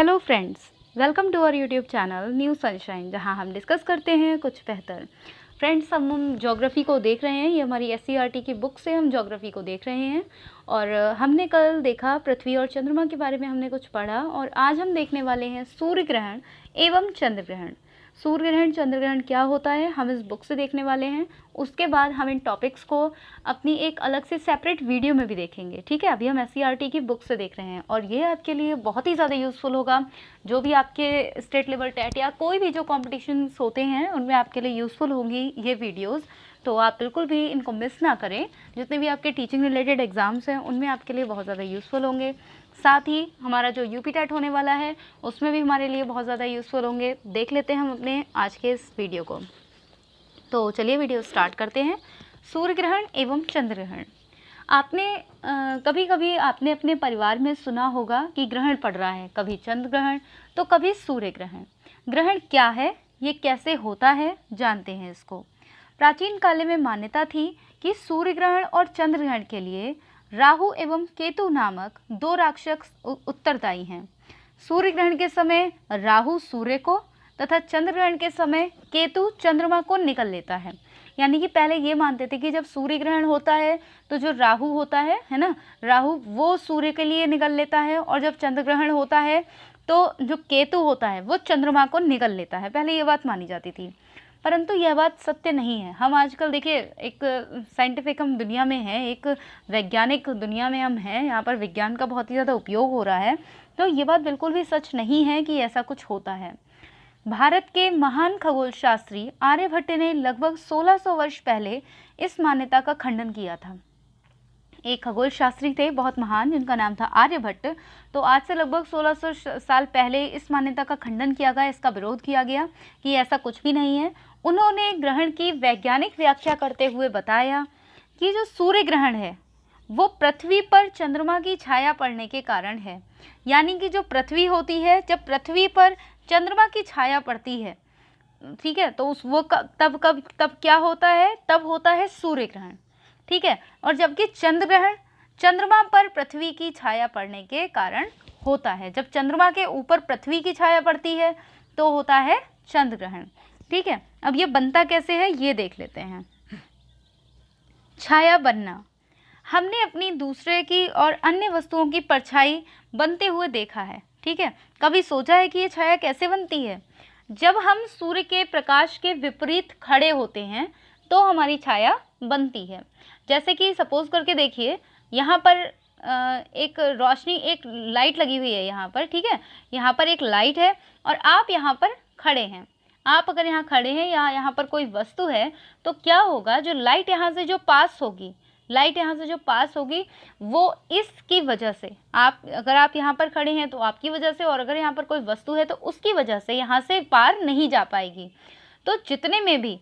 Hello friends, welcome to our YouTube channel New Sunshine, जहां हम discuss करते हैं कुछ बेहतर। फ्रेंड्स, हम ज्योग्राफी को देख रहे हैं। ये हमारी एससीईआरटी की बुक से हम ज्योग्राफी को देख रहे हैं और हमने कल देखा पृथ्वी और चंद्रमा के बारे में हमने कुछ पढ़ा और आज हम देखने वाले हैं सूर्य ग्रहण एवं चंद्र ग्रहण। सूर्य ग्रहण, चंद्र ग्रहण क्या होता है हम इस बुक से देखने वाले हैं। उसके बाद हम इन टॉपिक्स को अपनी एक अलग से सेपरेट वीडियो में भी देखेंगे। ठीक है, अभी हम एससीईआरटी की बुक से देख रहे हैं और ये आपके लिए बहुत ही ज़्यादा यूज़फुल होगा। जो भी आपके स्टेट लेवल टेट या कोई भी जो कॉम्पिटिशन्स होते हैं उनमें आपके लिए यूज़फुल होंगी ये वीडियोज़, तो आप बिल्कुल भी इनको मिस ना करें। जितने भी आपके टीचिंग रिलेटेड एग्ज़ाम्स हैं उनमें आपके लिए बहुत ज़्यादा यूज़फुल होंगे। साथ ही हमारा जो यूपी टेट होने वाला है उसमें भी हमारे लिए बहुत ज़्यादा यूज़फुल होंगे। देख लेते हैं हम अपने आज के इस वीडियो को। तो चलिए वीडियो स्टार्ट करते हैं। सूर्य ग्रहण एवं चंद्र ग्रहण। आपने कभी कभी आपने अपने परिवार में सुना होगा कि ग्रहण पड़ रहा है, कभी चंद्र ग्रहण तो कभी सूर्य ग्रहण। ग्रहण क्या है, ये कैसे होता है, जानते हैं इसको। प्राचीन काल में मान्यता थी कि सूर्य ग्रहण और चंद्र ग्रहण के लिए राहु एवं केतु नामक दो राक्षस उत्तरदायी हैं। सूर्य ग्रहण के समय राहु सूर्य को तथा चंद्र ग्रहण के समय केतु चंद्रमा को निगल लेता है। यानी कि पहले ये मानते थे कि जब सूर्य ग्रहण होता है तो जो राहु होता है ना, राहु वो सूर्य के लिए निगल लेता है और जब चंद्र ग्रहण होता है तो जो केतु होता है वो चंद्रमा को निगल लेता है। पहले ये बात मानी जाती थी, परंतु यह बात सत्य नहीं है। हम आजकल देखिए एक साइंटिफिक हम दुनिया में हैं, एक वैज्ञानिक दुनिया में हम हैं, यहाँ पर विज्ञान का बहुत ही ज़्यादा उपयोग हो रहा है। तो ये बात बिल्कुल भी सच नहीं है कि ऐसा कुछ होता है। भारत के महान खगोल शास्त्री आर्यभट्ट ने लगभग 1600 वर्ष पहले इस मान्यता का खंडन किया था। एक खगोल शास्त्री थे बहुत महान, जिनका नाम था आर्यभट्ट। तो आज से लगभग 1600 साल पहले इस मान्यता का खंडन किया गया, इसका विरोध किया गया कि ऐसा कुछ भी नहीं है। उन्होंने ग्रहण की वैज्ञानिक व्याख्या करते हुए बताया कि जो सूर्य ग्रहण है वो पृथ्वी पर चंद्रमा की छाया पड़ने के कारण है। यानी कि जो पृथ्वी होती है, जब पृथ्वी पर चंद्रमा की छाया पड़ती है, ठीक है, तो तब क्या होता है, तब होता है सूर्य ग्रहण। ठीक है, और जबकि चंद्र ग्रहण चंद्रमा पर पृथ्वी की छाया पड़ने के कारण होता है। जब चंद्रमा के ऊपर पृथ्वी की छाया पड़ती है तो होता है चंद्र ग्रहण। ठीक है, अब ये बनता कैसे है ये देख लेते हैं। छाया बनना। हमने अपनी दूसरे की और अन्य वस्तुओं की परछाई बनते हुए देखा है। ठीक है, कभी सोचा है कि ये छाया कैसे बनती है? जब हम सूर्य के प्रकाश के विपरीत खड़े होते हैं तो हमारी छाया बनती है। जैसे कि सपोज करके देखिए, यहाँ पर एक रोशनी, एक लाइट लगी हुई है यहाँ पर। ठीक है, यहाँ पर एक लाइट है और आप यहाँ पर खड़े हैं। आप अगर यहाँ खड़े हैं या यहाँ पर कोई वस्तु है तो क्या होगा, जो लाइट यहाँ से जो पास होगी, लाइट यहाँ से जो पास होगी वो इसकी वजह से, अगर आप यहाँ पर खड़े हैं तो आपकी वजह से, और अगर यहाँ पर कोई वस्तु है तो उसकी वजह से यहाँ से पार नहीं जा पाएगी। तो जितने में भी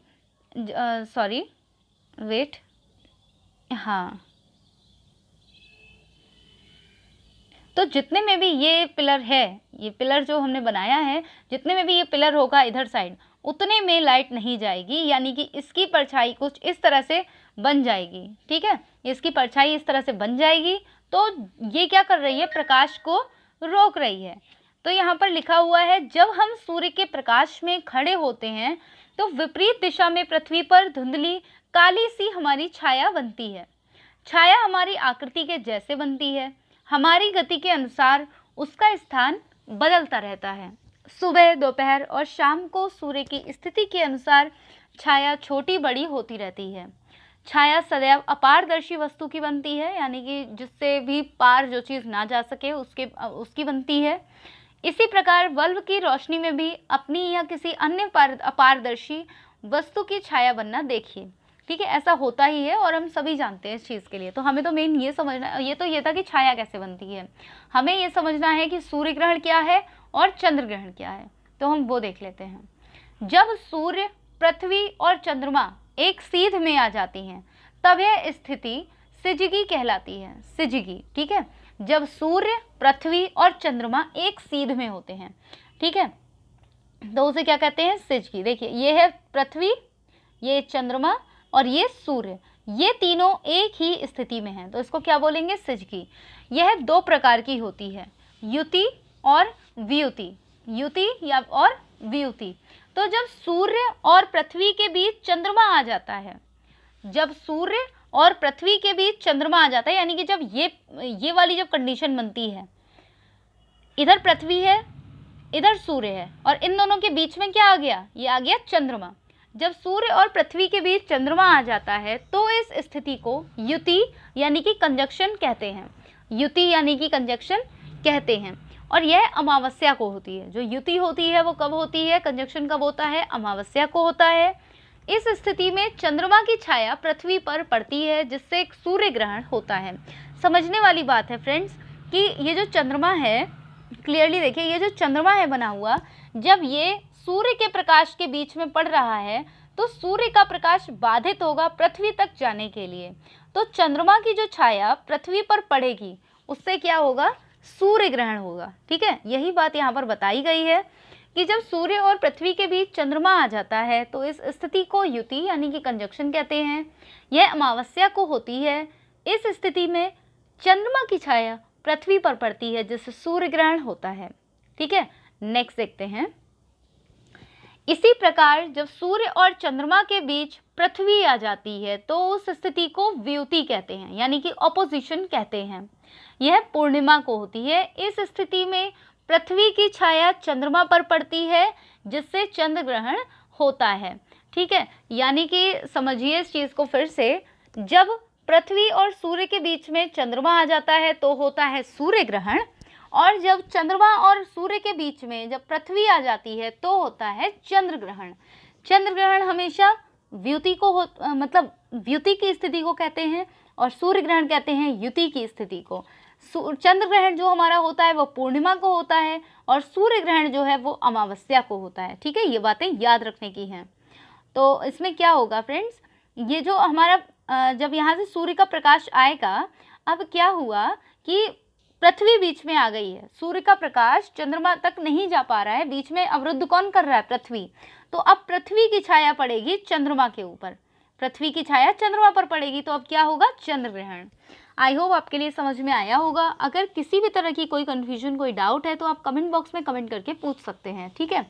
तो जितने में भी ये पिलर है, ये पिलर जो हमने बनाया है, जितने में भी ये पिलर होगा इधर साइड, उतने में लाइट नहीं जाएगी। यानी कि इसकी परछाई कुछ इस तरह से बन जाएगी। ठीक है, इसकी परछाई इस तरह से बन जाएगी। तो ये क्या कर रही है, प्रकाश को रोक रही है। तो यहाँ पर लिखा हुआ है, जब हम सूर्य के प्रकाश में खड़े होते हैं तो विपरीत दिशा में पृथ्वी पर धुंधली काली सी हमारी छाया बनती है। छाया हमारी आकृति के जैसे बनती है, हमारी गति के अनुसार उसका स्थान बदलता रहता है। सुबह, दोपहर और शाम को सूर्य की स्थिति के अनुसार छाया छोटी बड़ी होती रहती है। छाया सदैव अपारदर्शी वस्तु की बनती है, यानी कि जिससे भी पार जो चीज़ ना जा सके उसकी बनती है। इसी प्रकार बल्ब की रोशनी में भी अपनी या किसी अन्य अपारदर्शी वस्तु की छाया बनना देखिए। ठीक है, ऐसा होता ही है और हम सभी जानते हैं इस चीज़ के लिए। तो हमें तो मेन ये समझना, ये था कि छाया कैसे बनती है। हमें ये समझना है कि सूर्य ग्रहण क्या है और चंद्र ग्रहण क्या है, तो हम वो देख लेते हैं। जब सूर्य, पृथ्वी और चंद्रमा एक सीध में आ जाती हैं तब यह स्थिति सिजगी कहलाती है। सिजगी, ठीक है, जब सूर्य, पृथ्वी और चंद्रमा एक सीध में होते हैं, ठीक है, तो उसे क्या कहते हैं, सिजगी। देखिए, ये है पृथ्वी, ये चंद्रमा और ये सूर्य, ये तीनों एक ही स्थिति में हैं, तो इसको क्या बोलेंगे, सिजगी। यह दो प्रकार की होती है, युति और व्युति, युति या और व्युति। तो जब सूर्य और पृथ्वी के बीच चंद्रमा आ जाता है, जब सूर्य और पृथ्वी के बीच चंद्रमा आ जाता है, यानी कि जब ये वाली जब कंडीशन बनती है, इधर पृथ्वी है इधर सूर्य है और इन दोनों के बीच में क्या आ गया, ये आ गया चंद्रमा। जब सूर्य और पृथ्वी के बीच चंद्रमा आ जाता है तो इस स्थिति को युति यानी कि कंजक्शन कहते हैं, युति यानी कि कंजक्शन कहते हैं। और यह अमावस्या को होती है। जो युति होती है वो कब होती है, कंजक्शन कब होता है, अमावस्या को होता है। इस स्थिति में चंद्रमा की छाया पृथ्वी पर पड़ती है जिससे एक सूर्य ग्रहण होता है। समझने वाली बात है फ्रेंड्स कि ये जो चंद्रमा है, क्लियरली देखिए, ये जो चंद्रमा है बना हुआ, जब ये सूर्य के प्रकाश के बीच में पड़ रहा है तो सूर्य का प्रकाश बाधित होगा पृथ्वी तक जाने के लिए। तो चंद्रमा की जो छाया पृथ्वी पर पड़ेगी उससे क्या होगा, सूर्य ग्रहण होगा। ठीक है, यही बात यहाँ पर बताई गई है कि जब सूर्य और पृथ्वी के बीच चंद्रमा आ जाता है तो इस स्थिति को युति यानी कि कंजक्शन कहते हैं। यह अमावस्या को होती है। इस स्थिति में चंद्रमा की छाया पृथ्वी पर पड़ती है जिससे सूर्य ग्रहण होता है। ठीक है, नेक्स्ट देखते हैं। इसी प्रकार जब सूर्य और चंद्रमा के बीच पृथ्वी आ जाती है तो उस स्थिति को व्युति कहते हैं, यानी कि ऑपोजिशन कहते हैं। यह पूर्णिमा को होती है। इस स्थिति में पृथ्वी की छाया चंद्रमा पर पड़ती है जिससे चंद्र ग्रहण होता है। ठीक है, यानी कि समझिए इस चीज़ को फिर से, जब पृथ्वी और सूर्य के बीच में चंद्रमा आ जाता है तो होता है सूर्य ग्रहण, और जब चंद्रमा और सूर्य के बीच में जब पृथ्वी आ जाती है तो होता है चंद्र ग्रहण। चंद्र ग्रहण हमेशा व्युति को मतलब व्युति की स्थिति को कहते हैं और सूर्य ग्रहण कहते हैं युति की स्थिति को। चंद्र ग्रहण जो हमारा होता है वो पूर्णिमा को होता है और सूर्य ग्रहण जो है वो अमावस्या को होता है। ठीक है, ये बातें याद रखने की हैं। तो इसमें क्या होगा फ्रेंड्स, ये जो हमारा जब यहाँ से सूर्य का प्रकाश आएगा, अब क्या हुआ कि पृथ्वी बीच में आ गई है, सूर्य का प्रकाश चंद्रमा तक नहीं जा पा रहा है, बीच में अवरुद्ध कौन कर रहा है, पृथ्वी। तो अब पृथ्वी की छाया पड़ेगी चंद्रमा के ऊपर, पृथ्वी की छाया चंद्रमा पर पड़ेगी तो अब क्या होगा, चंद्र ग्रहण। आई होप आपके लिए समझ में आया होगा। अगर किसी भी तरह की कोई कन्फ्यूजन, कोई डाउट है तो आप कमेंट बॉक्स में कमेंट करके पूछ सकते हैं। ठीक है,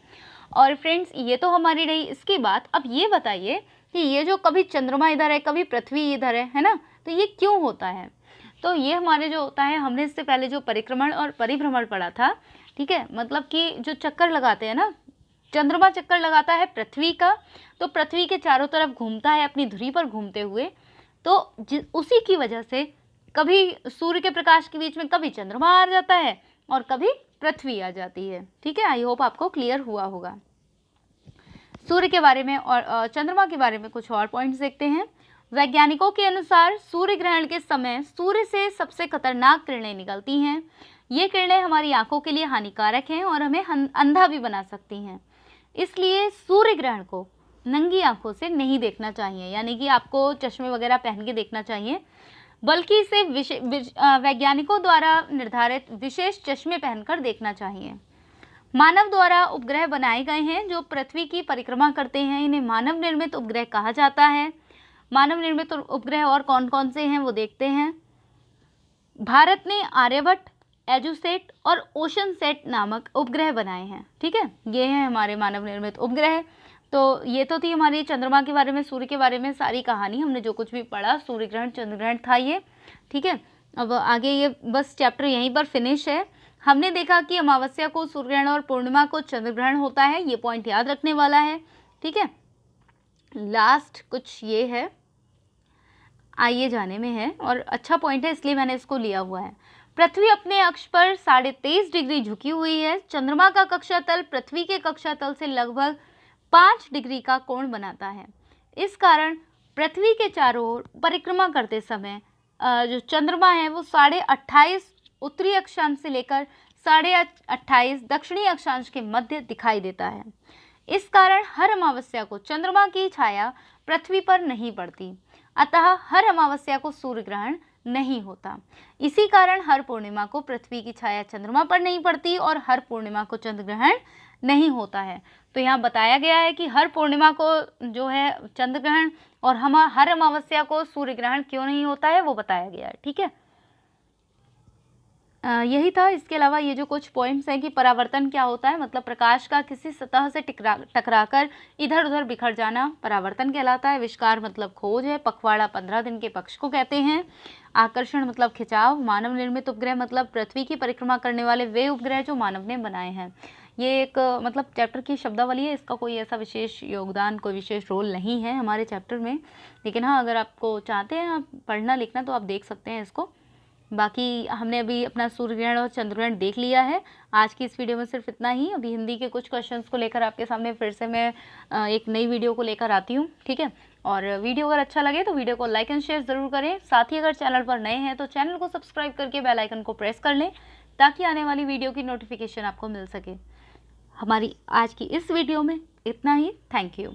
और फ्रेंड्स ये तो हमारी रही इसकी बात। अब ये बताइए कि ये जो कभी चंद्रमा इधर है कभी पृथ्वी इधर है ना, तो ये क्यों होता है। तो ये हमारे जो होता है, हमने इससे पहले जो परिक्रमण और परिभ्रमण पढ़ा था। ठीक है, मतलब कि जो चक्कर लगाते हैं ना, चंद्रमा चक्कर लगाता है पृथ्वी का, तो पृथ्वी के चारों तरफ घूमता है अपनी धुरी पर घूमते हुए, तो उसी की वजह से कभी सूर्य के प्रकाश के बीच में कभी चंद्रमा आ जाता है और कभी पृथ्वी आ जाती है। ठीक है, आई होप आपको क्लियर हुआ होगा। सूर्य के बारे में और चंद्रमा के बारे में कुछ और पॉइंट्स देखते हैं। वैज्ञानिकों के अनुसार सूर्य ग्रहण के समय सूर्य से सबसे खतरनाक किरणें निकलती हैं। ये किरणें हमारी आंखों के लिए हानिकारक हैं और हमें अंधा भी बना सकती हैं। इसलिए सूर्य ग्रहण को नंगी आंखों से नहीं देखना चाहिए, यानी कि आपको चश्मे वगैरह पहन के देखना चाहिए, बल्कि इसे वैज्ञानिकों द्वारा निर्धारित विशेष चश्मे पहनकर देखना चाहिए। मानव द्वारा उपग्रह बनाए गए हैं जो पृथ्वी की परिक्रमा करते हैं, इन्हें मानव निर्मित उपग्रह कहा जाता है। मानव निर्मित उपग्रह और कौन कौन से हैं वो देखते हैं। भारत ने आर्यभट्ट, एजुसेट और ओशनसेट नामक उपग्रह बनाए हैं। ठीक है, ये हैं हमारे मानव निर्मित उपग्रह। तो ये तो थी हमारी चंद्रमा के बारे में, सूर्य के बारे में सारी कहानी, हमने जो कुछ भी पढ़ा, सूर्य ग्रहण चंद्र ग्रहण था ये। ठीक है, अब आगे ये बस चैप्टर यहीं पर फिनिश है। हमने देखा कि अमावस्या को सूर्य ग्रहण और पूर्णिमा को चंद्र ग्रहण होता है, ये पॉइंट याद रखने वाला है। ठीक है, लास्ट कुछ ये है, आइए जाने में है और अच्छा पॉइंट है इसलिए मैंने इसको लिया हुआ है। पृथ्वी अपने अक्ष पर 23.5 डिग्री झुकी हुई है। चंद्रमा का कक्षातल पृथ्वी के कक्षातल से लगभग 5 डिग्री का कोण बनाता है। इस कारण पृथ्वी के चारों ओर परिक्रमा करते समय जो चंद्रमा है वो 28.5 उत्तरी अक्षांश से लेकर 28.5 दक्षिणी अक्षांश के मध्य दिखाई देता है। इस कारण हर अमावस्या को चंद्रमा की छाया पृथ्वी पर नहीं पड़ती, अतः हर अमावस्या को सूर्य ग्रहण नहीं होता। इसी कारण हर पूर्णिमा को पृथ्वी की छाया चंद्रमा पर नहीं पड़ती और हर पूर्णिमा को चंद्र ग्रहण नहीं होता है। तो यहाँ बताया गया है कि हर पूर्णिमा को जो है चंद्र ग्रहण और हर अमावस्या को सूर्य ग्रहण क्यों नहीं होता है वो बताया गया है। ठीक है, यही था। इसके अलावा ये जो कुछ पॉइंट्स हैं कि परावर्तन क्या होता है, मतलब प्रकाश का किसी सतह से टकराकर इधर उधर बिखर जाना परावर्तन कहलाता है। आविष्कार मतलब खोज है। पखवाड़ा 15 दिन के पक्ष को कहते हैं। आकर्षण मतलब खिंचाव। मानव निर्मित उपग्रह मतलब पृथ्वी की परिक्रमा करने वाले वे उपग्रह जो मानव ने बनाए हैं। ये एक मतलब चैप्टर की शब्दावली है, इसका कोई ऐसा विशेष योगदान, कोई विशेष रोल नहीं है हमारे चैप्टर में, लेकिन हाँ, अगर आपको चाहते हैं आप पढ़ना लिखना तो आप देख सकते हैं इसको। बाकी हमने अभी अपना सूर्य ग्रहण और चंद्र ग्रहण देख लिया है। आज की इस वीडियो में सिर्फ इतना ही। अभी हिंदी के कुछ क्वेश्चंस को लेकर आपके सामने फिर से मैं एक नई वीडियो को लेकर आती हूँ, ठीक है। और वीडियो अगर अच्छा लगे तो वीडियो को लाइक एंड शेयर ज़रूर करें। साथ ही अगर चैनल पर नए हैं तो चैनल को सब्सक्राइब करके बेल आइकन को प्रेस कर लें, ताकि आने वाली वीडियो की नोटिफिकेशन आपको मिल सके। हमारी आज की इस वीडियो में इतना ही। Thank you.